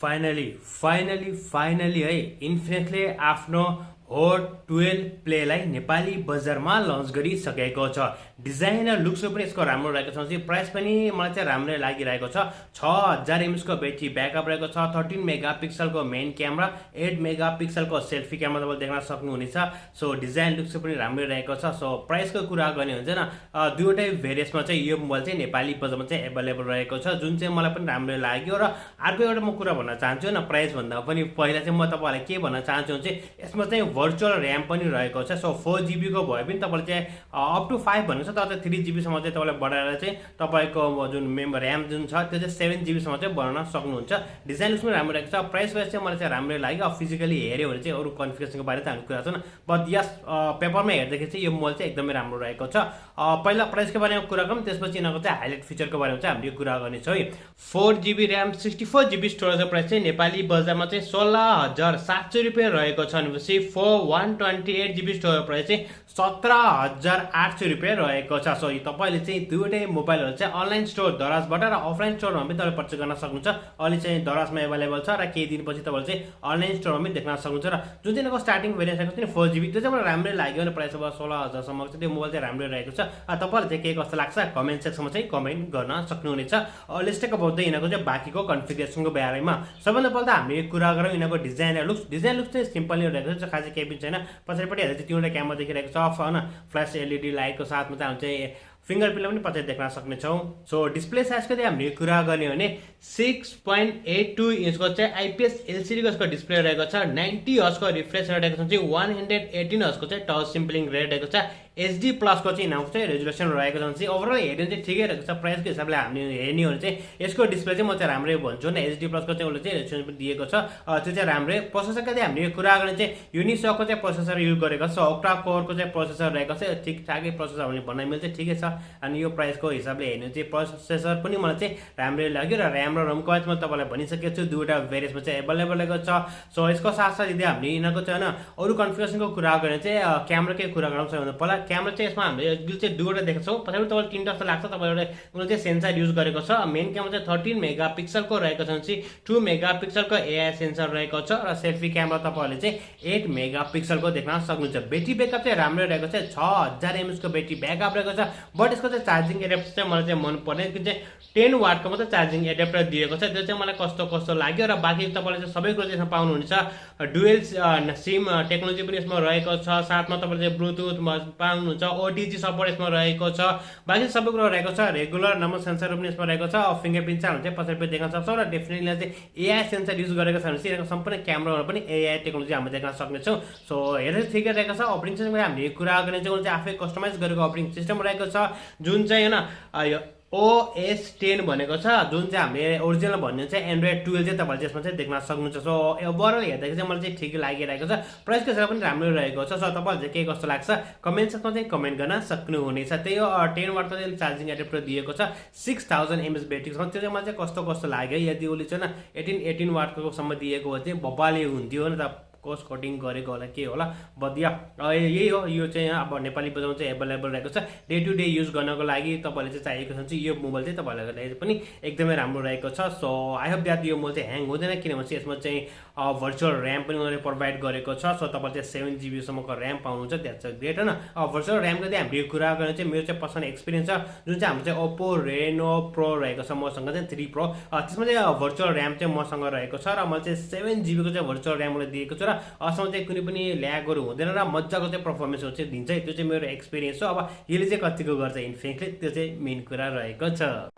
Finally है इन्फिनिक्सले आफ्नो होट 12 प्लेलाई नेपाली बजारमा लन्च गरिसकेको छ। डिजाइन र लुक्स पनि यसको राम्रो रहेको छ। प्राइस पनि मलाई चाहिँ राम्रै लागिरहेको छ। 6000 mAhको ब्याट्री ब्याकअप रहेको छ। 13 मेगापिक्सलको मेन क्यामेरा, 8 मेगापिक्सलको सेल्फी क्यामेरा तपाईले देख्न सक्नुहुनेछ। सो डिजाइन लुक्स पनि राम्रै रहेको छ। सो प्राइसको कुरा गर्ने हुन्छ न, दुईवटै भेरिएन्टमा चाहिँ यो मोबाइल चाहिँ नेपाली बजारमा चाहिँ अवेलेबल रहेको छ, जुन चाहिँ मलाई पनि राम्रै लाग्यो। र अर्को एउटा म कुरा भन्न चाहन्छु न, प्राइस भन्दा पनि पहिला चाहिँ म तपाईलाई के भन्न चाहन्छु भने चाहिँ यसमा चाहिँ भर्चुअल र्याम पनि रहेको छ। सो 4GB को भए पनि तपाईले चाहिँ अप टु 5 भनेको छ, तर 3GB सम्म चाहिँ तपाईले बढाएर चाहिँ तपाईको जुन र्याम जुन छ त्यो चाहिँ 7GB सम्म चाहिँ बनाउन सक्नुहुन्छ। डिजाइन पनि राम्रो रहेको छ। प्राइस वाइज चाहिँ मलाई चाहिँ राम्रै लाग्यो। फिजिकली हेर्यो भने चाहिँ अरु कन्फिगरेसनको बारे त हामी कुरा छैन, बट यस पेपरमा हेर्दाखेरि चाहिँ यो मोबाइल चाहिँ एकदमै राम्रो रहेको छ। पहिला प्राइसको बारेमा कुरा गरौँ, त्यसपछि यिनीहरूको चाहिँ हाइलाइट फिचरको बारेमा चाहिँ हामीले कुरा गर्नेछौँ है। 4GB र्याम 64GB स्टोरेजको प्राइस चाहिँ नेपाली बजारमा चाहिँ 16700 रुपैयाँ रहेको छ भनेपछि 128GB स्टोरेज प्राइस चाहिँ 17800 रुपैयाँ रहेको छ। सो तपाईले चाहिँ दुईवटै मोबाइलहरु चाहिँ अनलाइन स्टोर दराजबाट र अफलाइन स्टोरमा पनि तपाईले पर्चेज गर्न सक्नुहुन्छ। अहिले चाहिँ दराजमा अवेलेबल छ र केही दिनपछि तपाईले चाहिँ अनलाइन स्टोरमा पनि देख्न सक्नुहुन्छ। र जुन चाहिँ स्टार्टिङ भेरिएन्ट छ नि 4GB, त्यो चाहिँ मलाई राम्रै लाग्यो नि। प्राइस अब 16000 सम्म चाहिँ त्यो मोबाइल चाहिँ राम्रै रहेको छ। तपाईलाई चाहिँ के कस्तो लाग्छ कमेन्ट सेक्सनमा चाहिँ कमेन्ट गर्न सक्नुहुनेछ। लेट्स टक अबाउट द यिनीहरूको चाहिँ बाँकीको कन्फिगरेसनको बारेमा। सबभन्दा पहिला त हामीले कुरा गरौँ यिनीहरूको डिजाइन र लुक्स। डिजाइन लुक्स चाहिँ सिम्पली रहेको छ, खासै केही पनि छैन। पछाडिपट्टि हेर्दा चाहिँ तीनवटा क्यामेरा देखिरहेको छ हैन, फ्ल्यास एलईडी लाइटको साथमा चाहिँ हामी चाहिँ फिंगरप्रिन्ट पनि पछाडि देख्न सक्नेछौँ। सो डिस्प्ले साइजको चाहिँ हामीले कुरा गर्ने हो भने 6.82 इन्चको चाहिँ आइपीएस एलसीडी को यसको डिस्प्ले रहेको छ। 90 हर्ट्जको रिफ्रेश रेट रहेको छ। 118 हर्ट्जको चाहिँ टच स्याम्पलिङ रेट रहेको छ। एचडी प्लस को चाहिँ यिनीहरूको चाहिँ रेजुलेसन रहेको छ। ओभरअल हेर्ने चाहिँ ठिकै रहेको छ। प्राइसको हिसाबले हामीले हेर्ने हो भने चाहिँ यसको डिस्प्ले चाहिँ म चाहिँ राम्रै भन्छु न। एचडी प्लस को चाहिँ उसले चाहिँ रेजुलेसन पनि दिएको छ, त्यो चाहिँ राम्रै। प्रोसेसरको चाहिँ हामीले कुरा गर्ने चाहिँ युनिसोकको चाहिँ प्रोसेसर युज गरेको छ। ओक्टा कोरको चाहिँ प्रोसेसर रहेको छ। ठिकठाकै प्रोसेसर भन्ने भन्न मिल्छ, ठिकै छ। अनि यो प्राइसको हिसाबले हेर्ने चाहिँ प्रोसेसर पनि मलाई चाहिँ राम्रै लाग्यो। र र्याम र रोमको बारेमा तपाईलाई भनिसकेको छु, दुईवटा भेरिएन्टमा चाहिँ अवेलेबल रहेको छ। सो यसको साथसाथ यदि हामीले यिनीहरूको चाहिँ हैन अरु कन्फिगरेसनको कुरा गर्ने चाहिँ क्यामेराकै कुरा गरौँ। सबैभन्दा पहिला क्यामेरा चाहिँ यसमा हामीले गिल चाहिँ दुईवटा देखेको छौँ। पछाडि तपाईलाई तीनटा जस्तो लाग्छ। तपाईले उले चाहिँ सेन्सर युज गरेको छ। मेन क्यामेरा चाहिँ 13 मेगापिक्सलको रहेको छ भने 2 मेगापिक्सलको एआई सेन्सर रहेको छ। र सेल्फी क्यामेरा तपाईहरुले चाहिँ 8 मेगापिक्सलको देख्न सक्नुहुन्छ। ब्याट्री ब्याकअप चाहिँ राम्रो रहेको छ। 6000 mAh को ब्याट्री ब्याकअप रहेको छ। बट यसको चाहिँ चार्जिङ एडाप्टर चाहिँ मलाई चाहिँ मन पर्ने, कि चाहिँ 10 वाटको मात्र चार्जिङ एडाप्टर दिएको छ। त्यो चाहिँ मलाई कस्तो लाग्यो। र बाँकी तपाईले चाहिँ सबै कुरो यसमा पाउनुहुन्छ। डुअल सिम टेक्नोलोजी पनि यसमा रहेको छ। साथमा तपाईले चाहिँ ब्लुटुथ पाउनुहुन्छ। ओटीजी सपोर्ट यसमा रहेको छ। बाँकी सबै कुरो रहेको छ। रेगुलर नम्बर सेन्सर पनि यसमा रहेको छ। फिंगरप्रिन्ट चाहिँ हुन्छ पछाडि पनि देख्न सक्छौँ। र डेफिनेटली चाहिँ एआई सेन्सर युज गरेको छ भने चाहिँ यिनीहरूको सम्पूर्ण क्यामेरामा पनि एआई टेक्नोलोजी हामीले देख्न सक्नेछौँ। सो हेर्दै ठिकै रहेको छ। अपरेटिङ सिस्टमको हामीले कुरा गर्ने चाहिँ आफै कस्टमाइज गरेको अपरेटिङ सिस्टम रहेको छ, जुन चाहिँ हैन OS 10 भनेको छ, जुन चाहिँ हामीले ओरिजिनल भन्ने चाहिँ एन्ड्रोइड 12 चाहिँ तपाईले त्यसमा चाहिँ देख्न सक्नुहुन्छ। सो ओभरअल हेर्दाखेरि चाहिँ मलाई चाहिँ ठिकै लागिरहेको छ। प्राइसको हिसाबले पनि राम्रो रहेको छ। सो तपाईलाई चाहिँ के कस्तो लाग्छ कमेन्ट सेक्सनमा चाहिँ कमेन्ट गर्न सक्नुहुनेछ। त्यही हो 10 वाटको चाहिँ चार्जिङ एडाप्टर दिएको छ। 6000 mAh ब्याट्रीसम्म, त्यो चाहिँ मलाई चाहिँ कस्तो लाग्यो। यदि उसले चाहिँ 18 वाटको सम्म दिएको हो चाहिँ बब्बाले हुन्थ्यो नि त। कोस्ट कटिङ गरेको होला के होला, बदिया यही हो। यो चाहिँ अब नेपाली बजारमा चाहिँ एभाइलेबल रहेको छ। डे टु डे युज गर्नको लागि तपाईले चाहिँ चाहिएको छ चाहिँ यो मोबाइल चाहिँ तपाईलाई लागि पनि एकदमै राम्रो रहेको छ। सो आई होप दैट यो मोबाइल चाहिँ ह्याङ हुँदैन, किनभने यसमा चाहिँ भर्चुअल र्याम पनि उनीहरूले प्रोभाइड गरेको छ। सो तपाईले चाहिँ 7GB सम्मको र्याम पाउनुहुन्छ। द्याट्स अ ग्रेट हैन। भर्चुअल र्यामको चाहिँ हामीले कुरा गर्ने चाहिँ मेरो चाहिँ पर्सनल एक्सपिरियन्स छ, जुन चाहिँ हाम्रो चाहिँ ओप्पो रेनो प्रो रहेको छ। मसँग चाहिँ 3 प्रो, त्यसमा चाहिँ भर्चुअल र्याम चाहिँ मसँग रहेको छ। र मैले चाहिँ 7GB को चाहिँ भर्चुअल र्यामले दिएको छु। र असमा चाहिँ कुनै पनि ल्यागहरु हुँदैन र मज्जाको चाहिँ परफर्मेन्सहरु चाहिँ दिन्छ। त्यो चाहिँ मेरो एक्सपिरियन्स हो। अब यसले चाहिँ कतिको गर्छ इन्फिनिक्सले, त्यो चाहिँ मेन कुरा रहेको छ।